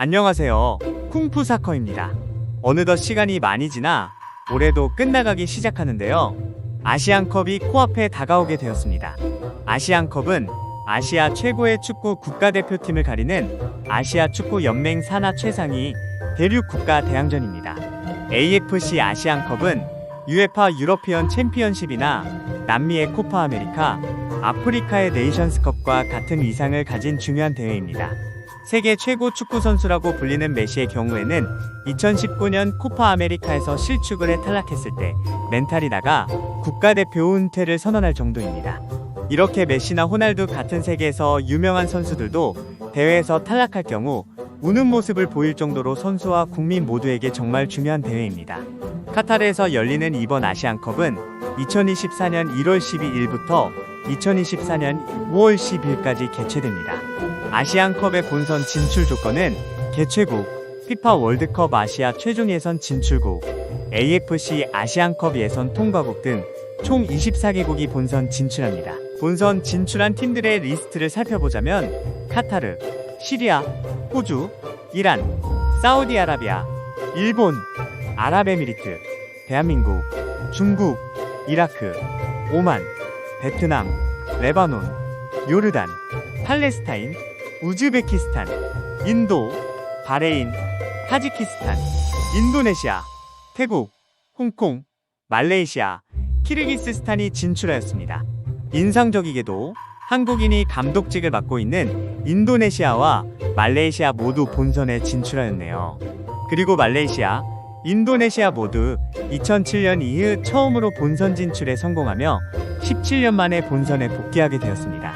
안녕하세요. 쿵푸사커입니다. 어느덧 시간이 많이 지나 올해도 끝나가기 시작하는데요. 아시안컵이 코앞에 다가오게 되었습니다. 아시안컵은 아시아 최고의 축구 국가대표팀을 가리는 아시아 축구 연맹 산하 최상위 대륙 국가 대항전입니다. AFC 아시안컵은 UEFA 유러피언 챔피언십이나 남미의 코파 아메리카, 아프리카의 네이션스컵과 같은 위상을 가진 중요한 대회입니다. 세계 최고 축구 선수라고 불리는 메시의 경우에는 2019년 코파 아메리카에서 실축을 해 탈락했을 때 멘탈이 나가 국가대표 은퇴를 선언할 정도입니다. 이렇게 메시나 호날두 같은 세계에서 유명한 선수들도 대회에서 탈락할 경우 우는 모습을 보일 정도로 선수와 국민 모두에게 정말 중요한 대회입니다. 카타르에서 열리는 이번 아시안컵은 2024년 1월 12일부터 2024년 5월 10일까지 개최됩니다. 아시안컵의 본선 진출 조건은 개최국, 피파 월드컵 아시아 최종 예선 진출국, AFC 아시안컵 예선 통과국 등 총 24개국이 본선 진출합니다. 본선 진출한 팀들의 리스트를 살펴보자면 카타르, 시리아, 호주, 이란, 사우디아라비아, 일본, 아랍에미리트, 대한민국, 중국, 이라크, 오만, 베트남, 레바논, 요르단, 팔레스타인, 우즈베키스탄, 인도, 바레인, 타지키스탄, 인도네시아, 태국, 홍콩, 말레이시아, 키르기스스탄이 진출하였습니다. 인상적이게도 한국인이 감독직을 맡고 있는 인도네시아와 말레이시아 모두 본선에 진출하였네요. 그리고 말레이시아, 인도네시아 모두 2007년 이후 처음으로 본선 진출에 성공하며 17년 만에 본선에 복귀하게 되었습니다.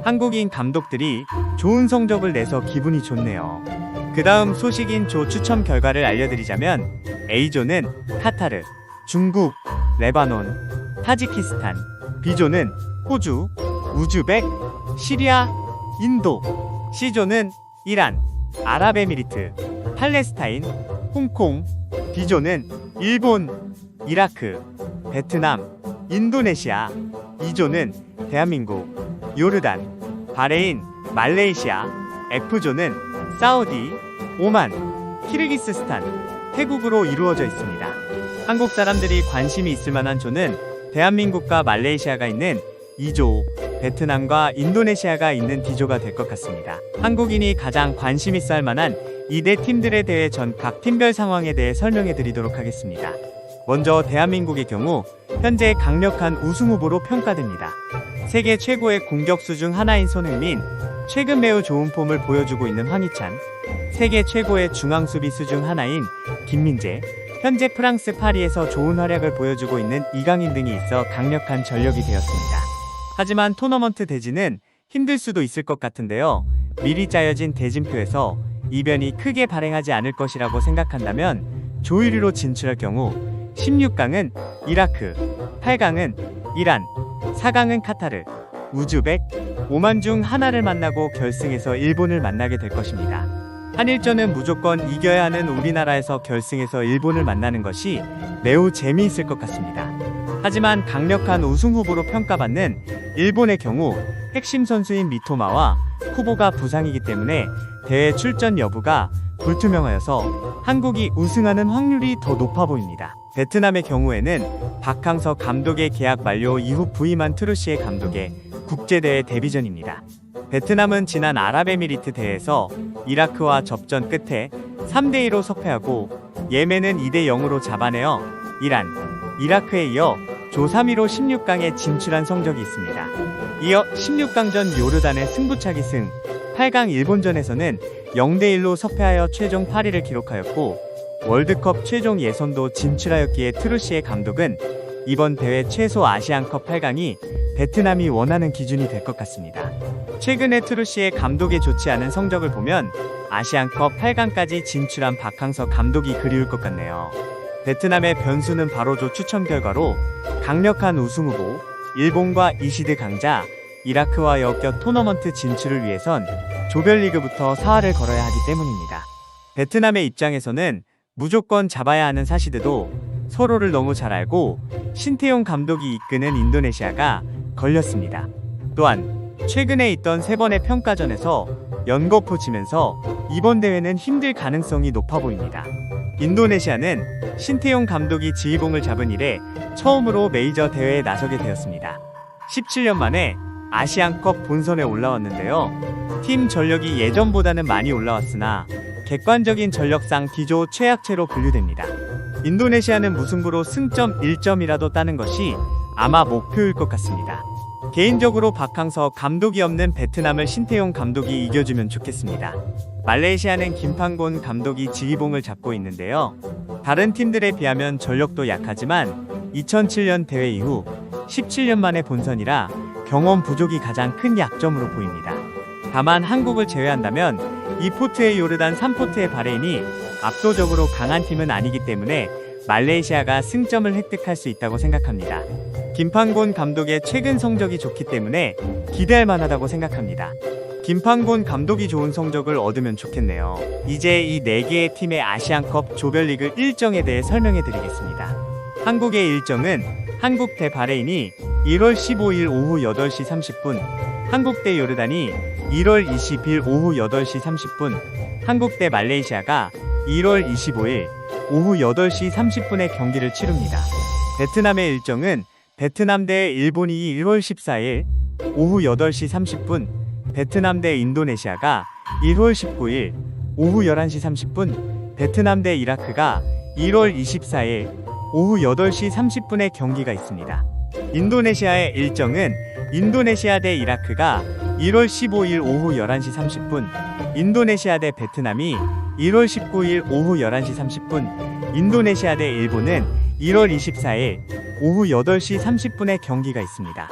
한국인 감독들이 좋은 성적을 내서 기분이 좋네요. 그 다음 소식인 조 추첨 결과를 알려드리자면 A조는 카타르, 중국, 레바논, 타지키스탄, B조는 호주, 우즈벡, 시리아, 인도, C조는 이란, 아랍에미리트, 팔레스타인, 홍콩, D조는 일본, 이라크, 베트남, 인도네시아, E조는 대한민국, 요르단, 바레인, 말레이시아, F조는 사우디, 오만, 키르기스스탄, 태국으로 이루어져 있습니다. 한국 사람들이 관심이 있을 만한 조는 대한민국과 말레이시아가 있는 E조, 베트남과 인도네시아가 있는 D조가 될 것 같습니다. 한국인이 가장 관심 있어 할 만한 이 네 팀들에 대해 전 각 팀별 상황에 대해 설명해 드리도록 하겠습니다. 먼저 대한민국의 경우 현재 강력한 우승 후보로 평가됩니다. 세계 최고의 공격수 중 하나인 손흥민, 최근 매우 좋은 폼을 보여주고 있는 황희찬, 세계 최고의 중앙수비수 중 하나인 김민재, 현재 프랑스 파리에서 좋은 활약을 보여주고 있는 이강인 등이 있어 강력한 전력이 되었습니다. 하지만 토너먼트 대진은 힘들 수도 있을 것 같은데요. 미리 짜여진 대진표에서 이변이 크게 발생하지 않을 것이라고 생각한다면 조 1위로 진출할 경우 16강은 이라크, 8강은 이란, 4강은 카타르, 우즈벡, 오만 중 하나를 만나고 결승에서 일본을 만나게 될 것입니다. 한일전은 무조건 이겨야 하는 우리나라에서 결승에서 일본을 만나는 것이 매우 재미있을 것 같습니다. 하지만 강력한 우승 후보로 평가받는 일본의 경우 핵심 선수인 미토마와 쿠보가 부상이기 때문에 대회 출전 여부가 불투명하여서 한국이 우승하는 확률이 더 높아 보입니다. 베트남의 경우에는 박항서 감독의 계약 만료 이후 부임한 트루시에 감독의 국제대회 데뷔전입니다. 베트남은 지난 아랍에미리트 대회에서 이라크와 접전 끝에 3대2로 석패하고 예멘은 2대0으로 잡아내어 이란, 이라크에 이어 조 3위로 16강에 진출한 성적이 있습니다. 이어 16강전 요르단의 승부차기 승, 8강 일본전에서는 0대1로 석패하여 최종 8위를 기록하였고 월드컵 최종 예선도 진출하였기에 트루시의 감독은 이번 대회 최소 아시안컵 8강이 베트남이 원하는 기준이 될 것 같습니다. 최근에 트루시의 감독의 좋지 않은 성적을 보면 아시안컵 8강까지 진출한 박항서 감독이 그리울 것 같네요. 베트남의 변수는 바로 조 추첨 결과로 강력한 우승 후보, 일본과 이시드 강자, 이라크와 엮여 토너먼트 진출을 위해선 조별리그부터 사활을 걸어야 하기 때문입니다. 베트남의 입장에서는 무조건 잡아야 하는 사시드도 서로를 너무 잘 알고 신태용 감독이 이끄는 인도네시아가 걸렸습니다. 또한 최근에 있던 3번의 평가전에서 연거푸 지면서 이번 대회는 힘들 가능성이 높아 보입니다. 인도네시아는 신태용 감독이 지휘봉을 잡은 이래 처음으로 메이저 대회에 나서게 되었습니다. 17년 만에 아시안컵 본선에 올라왔는데요. 팀 전력이 예전보다는 많이 올라왔으나 객관적인 전력상 D조 최약체로 분류됩니다. 인도네시아는 무승부로 승점 1점이라도 따는 것이 아마 목표일 것 같습니다. 개인적으로 박항서 감독이 없는 베트남을 신태용 감독이 이겨주면 좋겠습니다. 말레이시아는 김판곤 감독이 지휘봉을 잡고 있는데요. 다른 팀들에 비하면 전력도 약하지만 2007년 대회 이후 17년 만에 본선이라 경험 부족이 가장 큰 약점으로 보입니다. 다만 한국을 제외한다면 2포트의 요르단, 3포트의 바레인이 압도적으로 강한 팀은 아니기 때문에 말레이시아가 승점을 획득할 수 있다고 생각합니다. 김판곤 감독의 최근 성적이 좋기 때문에 기대할 만하다고 생각합니다. 김판곤 감독이 좋은 성적을 얻으면 좋겠네요. 이제 이 4개의 팀의 아시안컵 조별리그 일정에 대해 설명해 드리겠습니다. 한국의 일정은 한국 대 바레인이 1월 15일 오후 8시 30분, 한국 대 요르단이 1월 20일 오후 8시 30분, 한국 대 말레이시아가 1월 25일 오후 8시 30분에 경기를 치릅니다. 베트남의 일정은 베트남 대 일본이 1월 14일 오후 8시 30분, 베트남 대 인도네시아가 1월 19일 오후 11시 30분, 베트남 대 이라크가 1월 24일 오후 8시 30분에 경기가 있습니다. 인도네시아의 일정은 인도네시아 대 이라크가 1월 15일 오후 11시 30분, 인도네시아 대 베트남이 1월 19일 오후 11시 30분, 인도네시아 대 일본은 1월 24일 오후 8시 30분에 경기가 있습니다.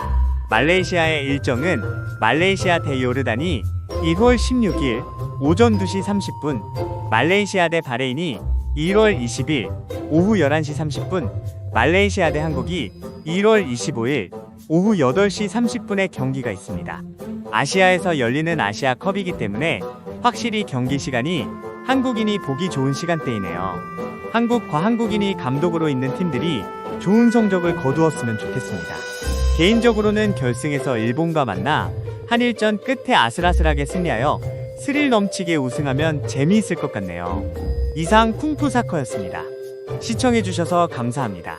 말레이시아의 일정은 말레이시아 대 요르단이 1월 16일 오전 2시 30분, 말레이시아 대 바레인이 1월 20일 오후 11시 30분, 말레이시아 대 한국이 1월 25일 오후 8시 30분에 경기가 있습니다. 아시아에서 열리는 아시아컵이기 때문에 확실히 경기 시간이 한국인이 보기 좋은 시간대이네요. 한국과 한국인이 감독으로 있는 팀들이 좋은 성적을 거두었으면 좋겠습니다. 개인적으로는 결승에서 일본과 만나 한일전 끝에 아슬아슬하게 승리하여 스릴 넘치게 우승하면 재미있을 것 같네요. 이상 쿵푸사커였습니다. 시청해주셔서 감사합니다.